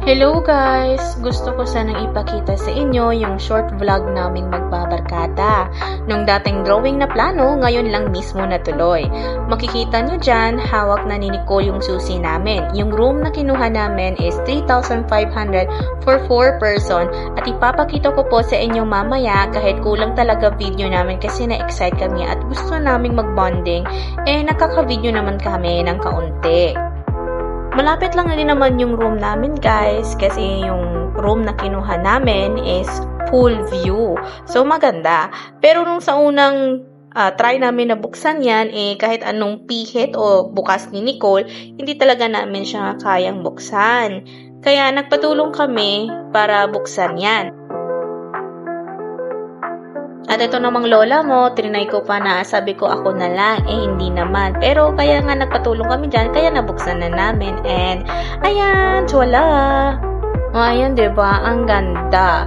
Hello guys! Gusto ko sanang ipakita sa inyo yung short vlog naming magbabarkada. Nung dating drawing na plano, ngayon lang mismo natuloy. Makikita nyo dyan, hawak na ni Nicole yung susi namin. Yung room na kinuha namin is 3,500 for 4 person at ipapakita ko po sa inyo mamaya kahit kulang talaga video namin kasi na-excite kami at gusto naming mag-bonding. Nakaka-video naman kami ng kaunti. Malapit lang na din naman yung room namin guys kasi yung room na kinuha namin is full view. So maganda. Pero nung sa unang try namin na buksan yan, kahit anong pihit o bukas ni Nicole, hindi talaga namin siya kayang buksan. Kaya nagpatulong kami para buksan yan. At ito namang lola mo, trinay ko pa na sabi ko ako na lang, hindi naman. Pero kaya nga nagpatulong kami dyan, kaya nabuksan na namin. And, ayan, wala. Ayan, diba? Ang ganda.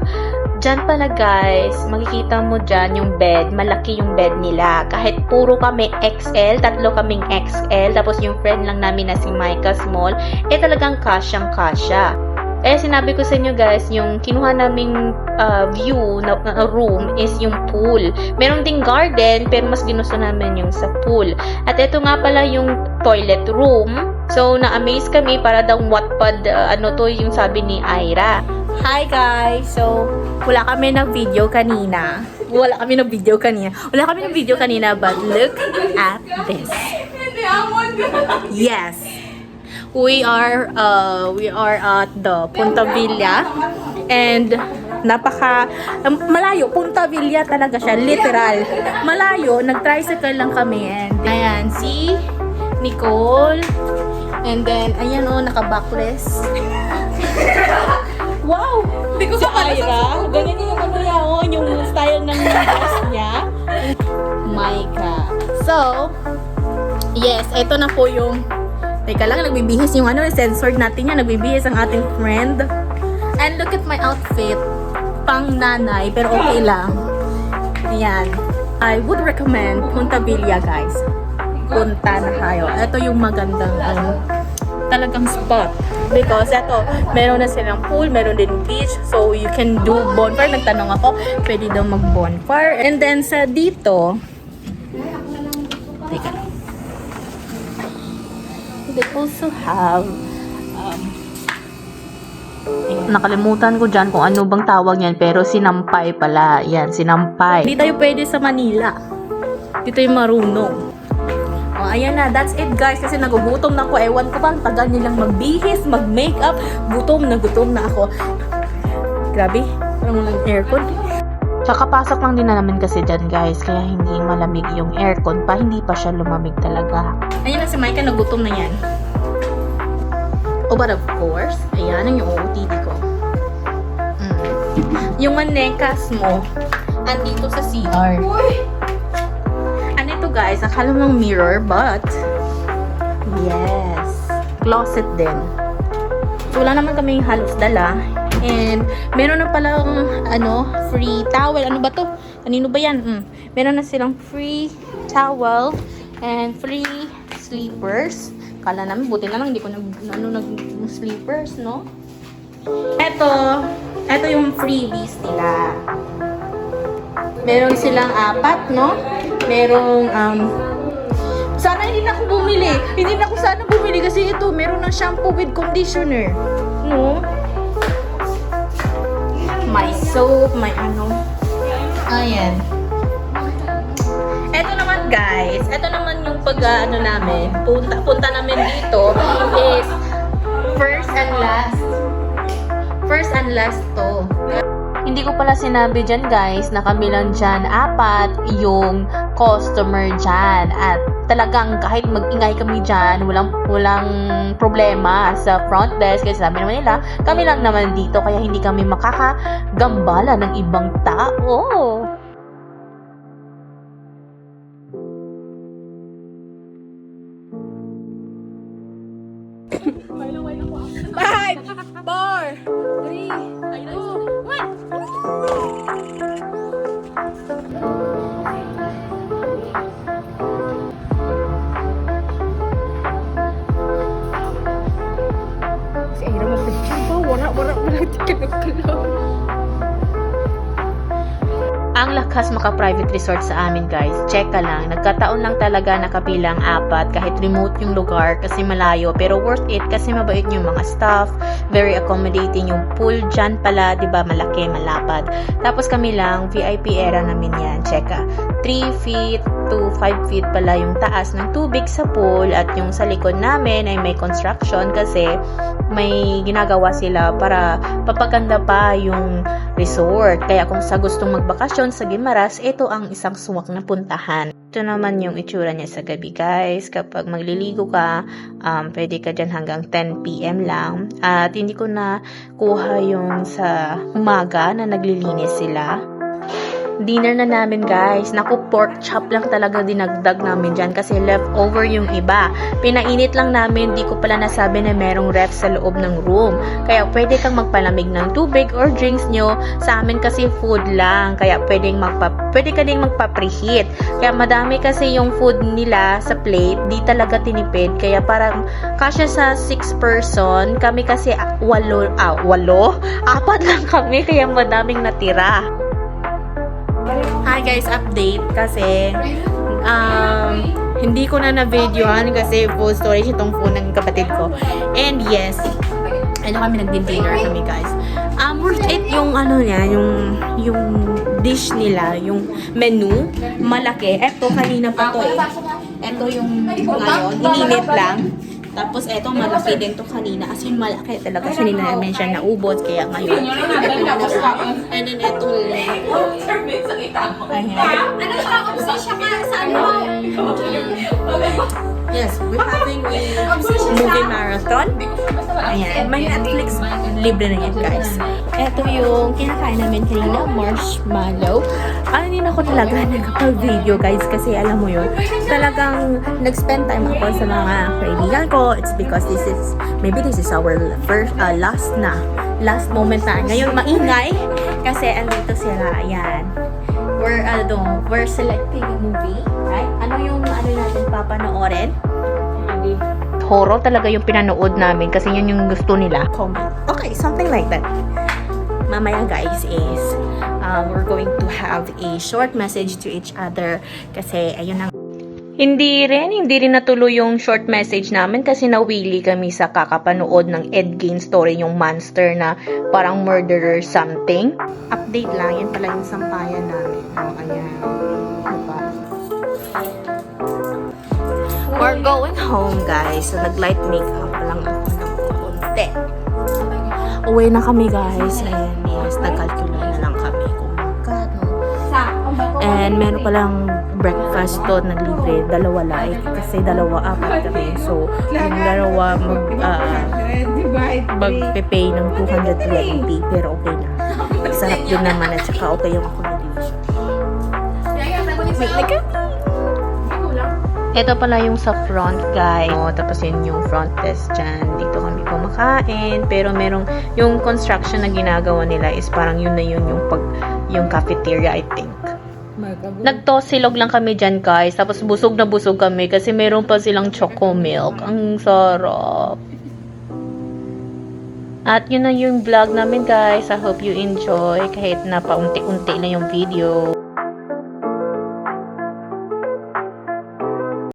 Dyan pala guys, makikita mo dyan yung bed, malaki yung bed nila. Kahit puro kami XL, tatlo kaming XL, tapos yung friend lang namin na si Micah Small, talagang kasyang-kasya. Sinabi ko sa inyo guys, yung kinuha naming view na room is yung pool. Meron ding garden, pero mas ginusto namin yung sa pool. At ito nga pala yung toilet room. So, na-amaze kami para daw Wattpad, yung sabi ni Ira. Hi guys! So, wala kami ng video kanina. But look at this. Yes! We are at the Punta Villa and malayo. Punta Villa talaga siya, literal. Malayo, nag-tricycle lang kami and ayan, si Nicole and then, ayan naka-backless. Wow! Hindi ko si Ira, ganyan yung style ng dress niya. Micah. So, yes, ito na po yung teka lang, nagbibihis yung censored natin yan. Nagbibihis ang ating friend. And look at my outfit. Pang nanay, pero okay lang. Ayan. I would recommend Punta Villa, guys. Punta na kayo. Ito yung magandang talagang spot. Because ito, meron na silang pool, meron din beach. So, you can do bonfire. Nagtanong ako, pwede daw mag-bonfire. And then, sa dito, teka lang. They also have nakalimutan ko dyan kung ano bang tawag yan, pero sinampay pala. Yan, sinampay. Hindi tayo pwede sa Manila. Dito yung marunong. Ayan na, that's it guys. Kasi nagugutom na ako. Ewan ko bang tagal nilang magbihis, mag-makeup. Gutom na ako. Grabe, parang walang aircon. Tsaka pasok lang din na namin kasi dyan guys, kaya hindi malamig yung aircon pa, hindi pa siya lumamig talaga. Ayan na si Micah, nagutom na yan. Oh, but of course, ayan ang yung OOTD ko. Yung manekas mo, andito sa CR. Ano ito guys, akala mo mirror, but yes, closet din. So, wala naman kaming halos dala. And, meron na palang, free towel. Ano ba to? Kanino ba yan? Meron na silang free towel and free sleepers. Kala namin, buti na lang, hindi ko nag-sleepers, no? Ito yung freebies nila. Meron silang 4, no? Merong, sana hindi na ako bumili. Hindi na ako sana bumili kasi ito, meron na shampoo with conditioner. No? May soap, may ayan. Eto naman guys, eto naman yung namin, punta namin dito is first and last to. Hindi ko pala sinabi dyan guys, na kami lang dyan 4 yung customer dyan. At talagang kahit mag-ingay kami dyan, walang problema sa front desk. Kasi sabi naman nila, kami lang naman dito, kaya hindi kami makakagambala ng ibang tao. Five, 4, 3, 2, 1. Ang lakas maka-private resort sa amin, guys. Check ka lang. Nagkataon lang talaga nakabilang 4 kahit remote yung lugar kasi malayo. Pero worth it kasi mabait yung mga staff. Very accommodating yung pool dyan pala. Diba? Malaki, malapad. Tapos kami lang, VIP era namin yan. Check ka. 3 feet to 5 feet pala yung taas ng tubig sa pool at yung sa likod namin ay may construction kasi may ginagawa sila para papaganda pa yung resort. Kaya kung sa gustong magbakasyon sa Guimaras, ito ang isang suwak na puntahan. Ito naman yung itsura niya sa gabi, guys. Kapag magliligo ka, pwede ka dyan hanggang 10 PM lang. At hindi ko na kuha yung sa umaga na naglilinis sila. Dinner na namin, guys. Naku, pork chop lang talaga dinagdag namin dyan kasi leftover yung iba. Pinainit lang namin, di ko pala nasabi na merong ref sa loob ng room. Kaya pwede kang magpalamig ng tubig or drinks nyo. Sa amin kasi food lang. Kaya pwede ka ding magpa-preheat. Kaya madami kasi yung food nila sa plate. Di talaga tinipid. Kaya parang kasya sa 6 person. Kami kasi 8 lang kami. Kaya madaming natira. Hi guys, update kasi hindi ko na videohan kasi full storage itong phone ng kapatid ko. And yes, kami nagdi-dinner kami, guys. Worth it yung niya, yung dish nila, yung menu, malaki. Eto kanina pa to eh. Eto yung ngayon, ininit lang. Tapos eto malaki din to kanina. As in malaki talaga siya, namin siya naubos kaya ngayon. And then etong yes, we're having a movie marathon. Ayan, may Netflix libre na yan, guys. Ito yung kinakain namin kanina, marshmallow. Din ako talaga nagpag-video, guys, kasi alam mo yun, talagang nag-spend time ako sa mga kaibigan ko. It's because maybe this is our first, last moment na. Ngayon, maingay, kasi andito sila, ayan. We're selecting a movie, right? Ano natin papanoorin? Horror talaga yung pinanood namin kasi yun yung gusto nila. Comment. Okay, something like that. Mamaya, guys, is we're going to have a short message to each other kasi ayun ang hindi rin natuloy yung short message namin kasi nawili kami sa kakapanood ng Ed Gein story, yung monster na parang murderer something. Update lang, yan pala yung sampayan namin. Ayan. We're going home, guys. So, nag-light makeup lang ako ng konti. Uwi na kami, guys. And yes, nag-calculate na lang kami kung magkano. And meron palang breakfast to na libre. 2 lang. Kasi 4 kami. So, yung 2 mag-pay ng 220. Pero okay na. Sarap din naman at saka okay yung accommodation. Ito pala yung sa front, guys. Tapos yun yung front desk dyan. Dito kami kumakain. Pero merong yung construction na ginagawa nila is parang yun na yun yung cafeteria, I think. Nagtosilog lang kami dyan, guys. Tapos busog na busog kami kasi meron pa silang choco milk. Ang sarap. At yun na yung vlog namin, guys. I hope you enjoy kahit na paunti-unti lang yung video.